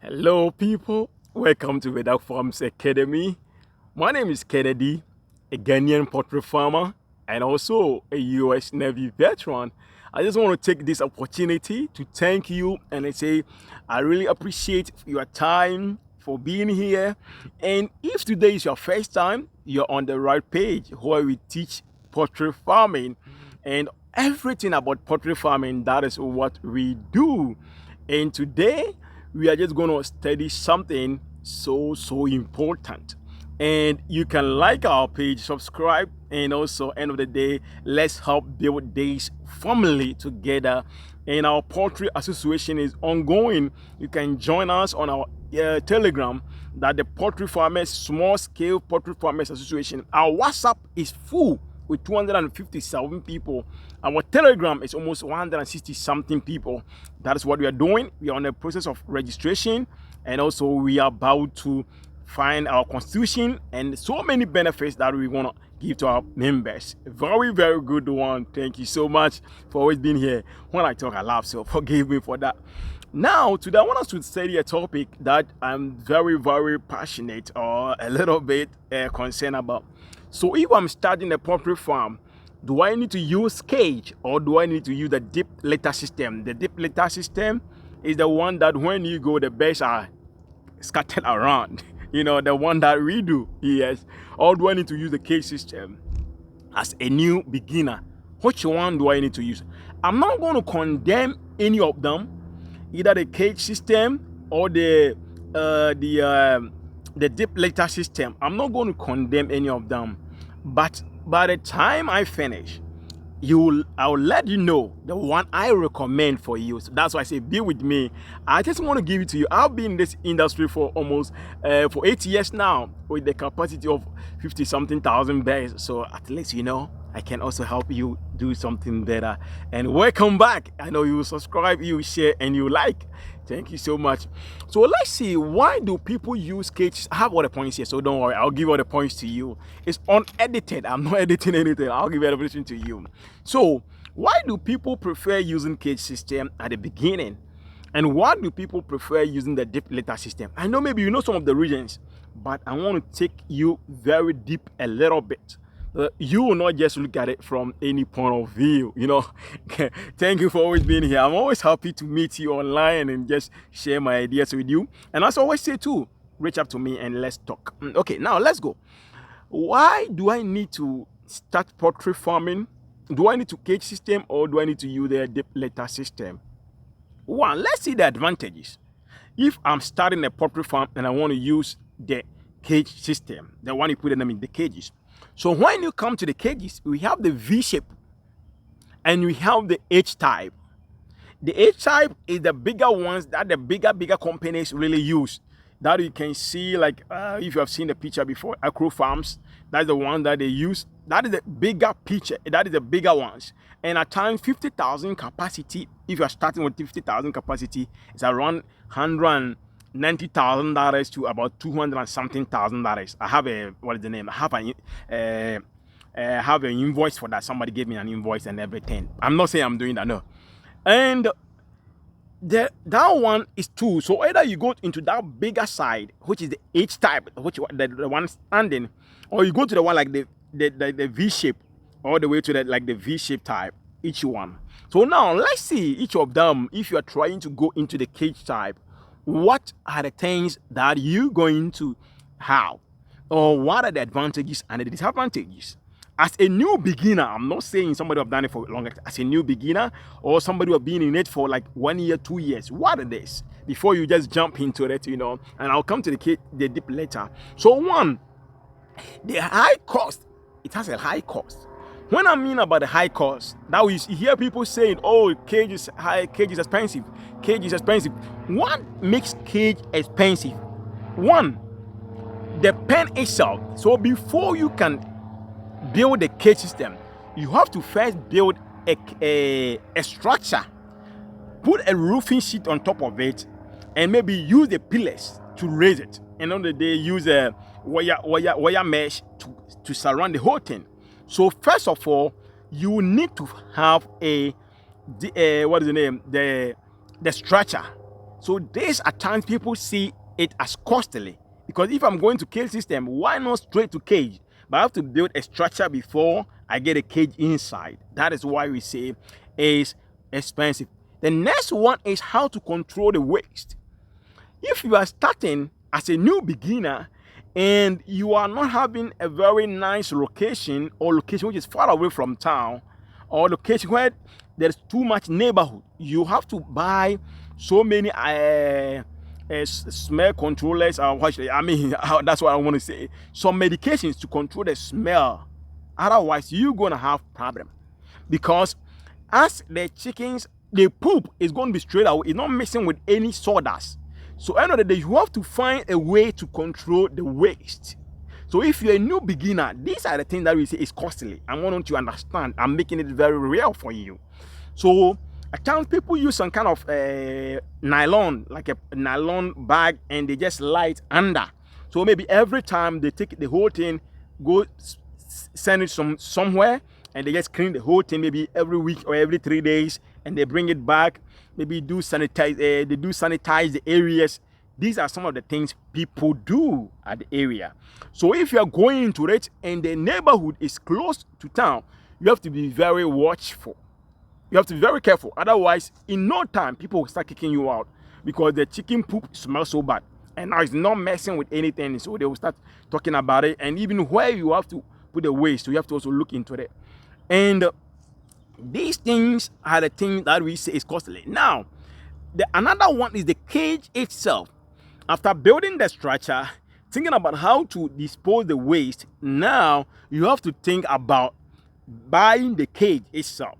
Hello, people. Welcome to Vedak Farms Academy. My name is Kennedy, a Ghanaian poultry farmer and also a U.S. Navy veteran. I just want to take this opportunity to thank you and I say I really appreciate your time for being here. And if today is your first time, you're on the right page where we teach poultry farming and everything about poultry farming. That is what we do. And today we are just going to study something so important. And you can like our page, subscribe, and also end of the day, let's help build this family together. And our poultry association is ongoing. You can join us on our Telegram, that the Poultry Farmers Small Scale Poultry Farmers Association. Our WhatsApp is full with 257 people. Our Telegram is almost 160 something people. That is what we are doing. We are on the process of registration, and also we are about to find our constitution and so many benefits that we want to give to our members. Very good one. Thank you so much for always being here. When I talk, I laugh, so forgive me for that. Now, today I want us to study a topic that I'm very passionate or a little bit concerned about. So if I'm starting a poultry farm, do I need to use cage or do I need to use the deep litter system? The deep litter system is the one that when you go, the birds are scattered around. You know, the one that we do, yes. Or do I need to use the cage system? As a new beginner, which one do I need to use? I'm not going to condemn any of them, either the cage system or the deep litter system. I'm not going to condemn any of them, but by the time I finish, I'll let you know the one I recommend for you. So that's why I say be with me. I just want to give it to you. I've been in this industry for almost for 8 years now, with the capacity of 50 something thousand birds. So at least I can also help you do something better. And welcome back. I know you subscribe, you share, and you like. Thank you so much. So let's see, why do people use cages? I have all the points here, so don't worry. I'll give all the points to you. It's unedited. I'm not editing anything. I'll give everything to you. So why do people prefer using cage system at the beginning? And why do people prefer using the deep litter system? I know maybe you know some of the reasons, but I want to take you very deep a little bit. You will not just look at it from any point of view, Thank you for always being here. I'm always happy to meet you online and just share my ideas with you. And as I always say too, reach out to me and let's talk. Okay, now let's go. Why do I need to start poultry farming? Do I need to cage system or do I need to use the deep litter system? One, let's see the advantages. If I'm starting a poultry farm and I want to use the cage system, the one you put them in the cages. So when you come to the cages, we have the V shape and we have the H type. The H type is the bigger ones that the bigger companies really use. That you can see, like if you have seen the picture before, Acro Farms, that's the one that they use. That is the bigger picture. That is the bigger ones. And at times 50,000 capacity, if you are starting with 50,000 capacity, it's around $190,000 to about $200 and something thousand. I have a I have an invoice for that. Somebody gave me an invoice and everything. I'm not saying I'm doing that, no. And that one is two. So either you go into that bigger side, which is the H type, which the one standing, or you go to the one like the V shape, all the way to the V shape type. Each one. So now let's see each of them. If you are trying to go into the cage type, what are the things that you're going to have, or what are the advantages and the disadvantages? As a new beginner, I'm not saying somebody who have done it for longer. As a new beginner or somebody who have been in it for like 1 year, 2 years, what are this before you just jump into it, And I'll come to the deep later. So one, the high cost. It has a high cost. When I mean about the high cost, that you hear people saying, "Oh, cage is high, cage is expensive, cage is expensive." What makes cage expensive? One, the pen itself. So before you can build a cage system, you have to first build a structure, put a roofing sheet on top of it, and maybe use the pillars to raise it. And on the day, use a wire mesh to surround the whole thing. So first of all, you need to have the structure. So this at times people see it as costly, because if I'm going to cage system, why not straight to cage? But I have to build a structure before I get a cage inside. That is why we say it's expensive. The next one is how to control the waste. If you are starting as a new beginner and you are not having a very nice location, or location which is far away from town, or location where there's too much neighborhood, you have to buy so many smell controllers. That's what I want to say. Some medications to control the smell. Otherwise, you're gonna have problem, because as the chickens, the poop is going to be straight away. It's not mixing with any sawdust. So end of the day, you have to find a way to control the waste. So if you're a new beginner, these are the things that we say is costly. I want you to understand. I'm making it very real for you. So at times people use some kind of nylon, like a nylon bag, and they just light under. So maybe every time they take the whole thing, go send it somewhere, and they just clean the whole thing maybe every week or every 3 days, and they bring it back. Maybe do sanitize. They do sanitize the areas. These are some of the things people do at the area. So if you are going into it and the neighborhood is close to town, you have to be very watchful. You have to be very careful. Otherwise, in no time, people will start kicking you out, because the chicken poop smells so bad. And now it's not messing with anything. So they will start talking about it. And even where you have to put the waste, so you have to also look into it. And these things are the things that we say is costly. Now, another one is the cage itself. After building the structure, thinking about how to dispose the waste, now you have to think about buying the cage itself.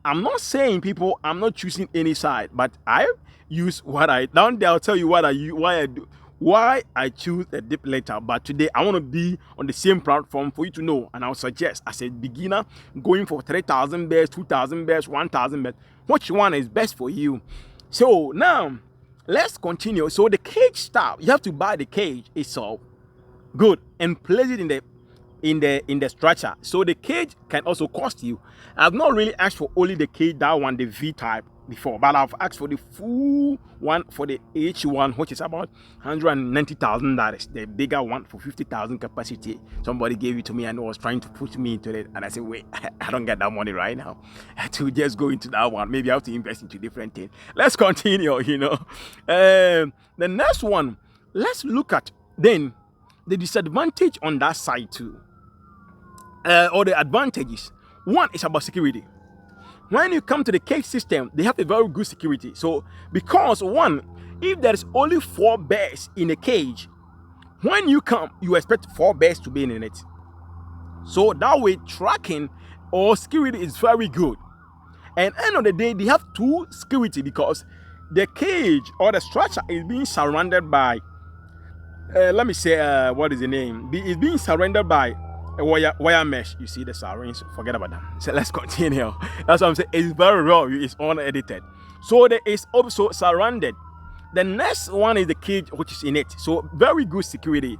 I'm not saying people, I'm not choosing any side, but I use what I down there. I'll tell you why I choose a dip later. But today I want to be on the same platform for you to know, and I'll suggest as a beginner going for 3,000 bears, 2,000 bears, 1,000 bears, which one is best for you. So now let's continue. So the cage stuff, you have to buy the cage itself, good, and place it in the structure. So the cage can also cost you. I've not really asked for only the cage, that one, the V type, before, but I've asked for the full one, for the H1, which is about $190,000. The bigger one for 50,000 capacity. Somebody gave it to me and was trying to push me into it, and I said, wait, I don't get that money right now to just go into that one. Maybe I have to invest into different things. Let's continue. The next one, let's look at then the disadvantage on that side too, or the advantages. One is about security. When you come to the cage system, they have a very good security. So because one, if there is only 4 bears in a cage, when you come, you expect 4 bears to be in it. So that way, tracking or security is very good. And end of the day, they have 2 security, because the cage or the structure is being surrounded by let me say, what is the name? It's being surrounded by a wire mesh. You see the sirens, forget about them. So let's continue. That's what I'm saying. It's very raw. It's unedited. So there is also surrounded. The next one is the cage which is in it. So very good security.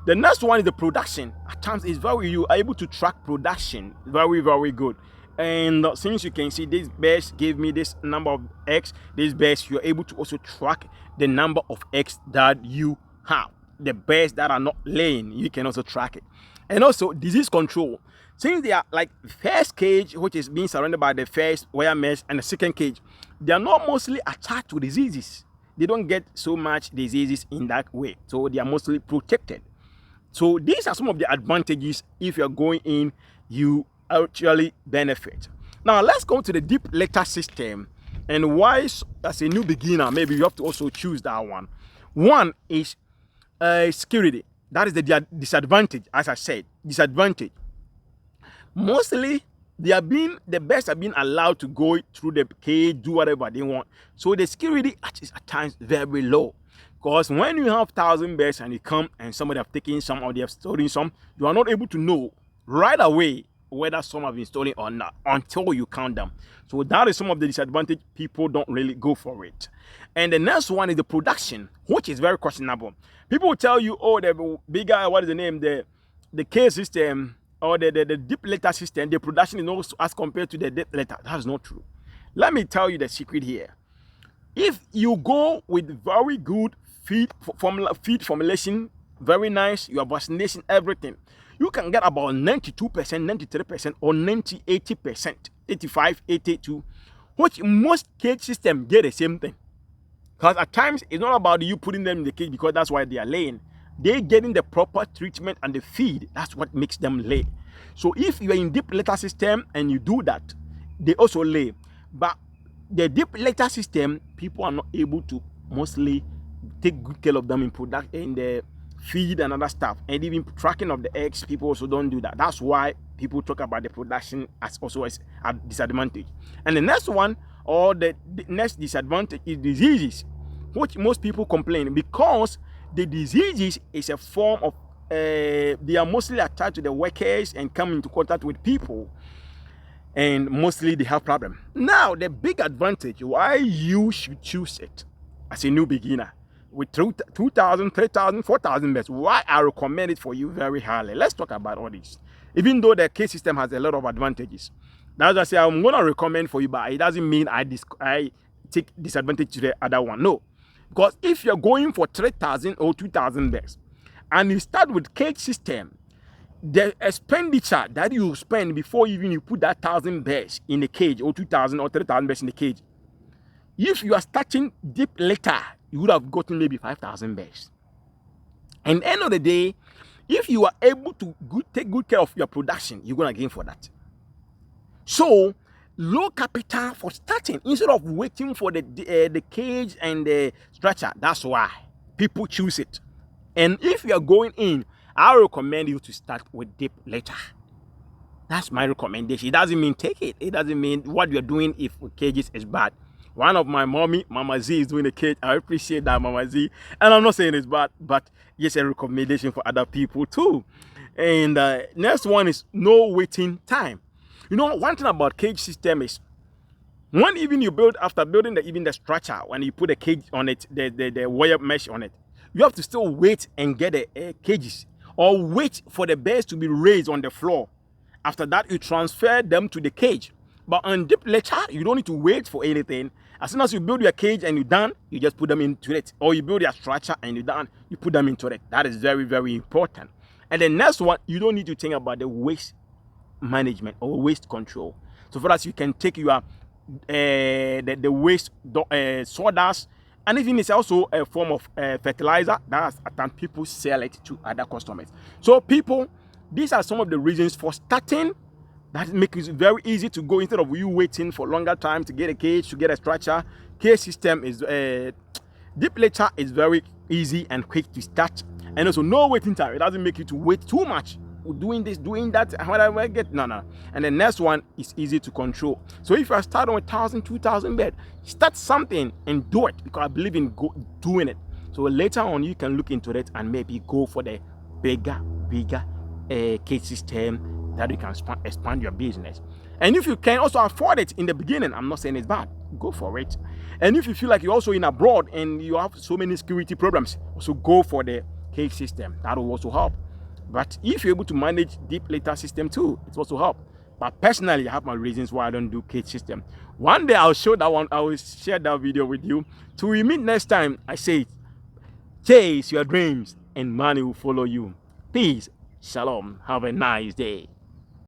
The next one is the production. At times it's you are able to track production. Very, very good. And since you can see this bears gave me this number of eggs, this bears, you're able to also track the number of eggs that you have. The bears that are not laying, you can also track it. And also disease control. Since they are like first cage, which is being surrounded by the first wire mesh, and the second cage, they are not mostly attached to diseases. They don't get so much diseases in that way. So they are mostly protected. So these are some of the advantages. If you're going in, you actually benefit. Now let's go to the deep litter system, and why as a new beginner maybe you have to also choose that one. One is security. That is the disadvantage. As I said, disadvantage. Mostly the bears are being allowed to go through the cage, do whatever they want. So the security is at times very low. Because when you have 1,000 bears and you come and somebody have taken some or they have stolen some, you are not able to know right away whether some have been stolen or not until you count them. So that is some of the disadvantage. People don't really go for it. And the next one is the production, which is very questionable. People will tell you, oh, the bigger, what is the name, the cage system or the deep litter system, the production is not as compared to the deep litter. That is not true. Let me tell you the secret here. If you go with very good feed formulation, very nice, your vaccination, everything, you can get about 92%, 93%, or 90, 80%, 85, 82, which most cage systems get the same thing. Because at times, it's not about you putting them in the cage because that's why they are laying. They're getting the proper treatment and the feed. That's what makes them lay. So if you're in deep litter system and you do that, they also lay. But the deep litter system, people are not able to mostly take good care of them in product, in the feed and other stuff, and even tracking of the eggs. People also don't do that. That's why people talk about the production as also as a disadvantage. And the next one, or the next disadvantage, is diseases, which most people complain because the diseases is a form of they are mostly attached to the workers and come into contact with people, and mostly they have problem. Now the big advantage why you should choose it as a new beginner with 2,000, 3,000, 4,000 bets, why I recommend it for you very highly. Let's talk about all this. Even though the case system has a lot of advantages, that's why I say I'm gonna recommend for you, but it doesn't mean I take disadvantage to the other one. No, because if you're going for 3,000 or 2,000 bets and you start with cage system, the expenditure that you spend before even you put that 1,000 bears in the cage, or 2,000 or 3,000 bears in the cage, if you are starting deep litter, you would have gotten maybe 5,000 bears. And at the end of the day, if you are able to take good care of your production, you're gonna gain for that. So low capital for starting instead of waiting for the cage and the structure. That's why people choose it. And if you are going in, I recommend you to start with deep litter. That's my recommendation. It doesn't mean take it. It doesn't mean what you're doing if cages is bad. One of my Mama Z, is doing a cage. I appreciate that, Mama Z. And I'm not saying it's bad, but yes, a recommendation for other people too. And next one is no waiting time. You know, one thing about cage system is when even you build, after building even the structure, when you put a cage on it, the wire mesh on it, you have to still wait and get the cages, or wait for the bears to be raised on the floor. After that, you transfer them to the cage. But on deep litter, you don't need to wait for anything. As soon as you build your cage and you're done, you just put them into it. Or you build your structure and you're done, you put them into it. That is very, very important. And the next one, you don't need to think about the waste management or waste control. So for that, you can take your the waste sawdust, and even it's also a form of fertilizer that at times people sell it to other customers. So people, these are some of the reasons for starting that make it very easy to go instead of you waiting for longer time to get a cage, to get a structure. Cage system is deep litter is very easy and quick to start, and also no waiting time. It doesn't make you to wait too much. Doing this, doing that, whatever I get, no. And the next one is easy to control. So if you are starting with 1,000, 2,000 bed, start something and do it, because I believe in doing it. So later on, you can look into it and maybe go for the bigger cage system that you can expand your business. And if you can also afford it in the beginning, I'm not saying it's bad, go for it. And if you feel like you're also in abroad and you have so many security problems, also go for the cage system. That will also help. But if you're able to manage deep litter system too, it also help. But personally, I have my reasons why I don't do cage system. One day I'll show that one. I will share that video with you. Till we meet next time, I say, chase your dreams and money will follow you. Peace. Shalom. Have a nice day.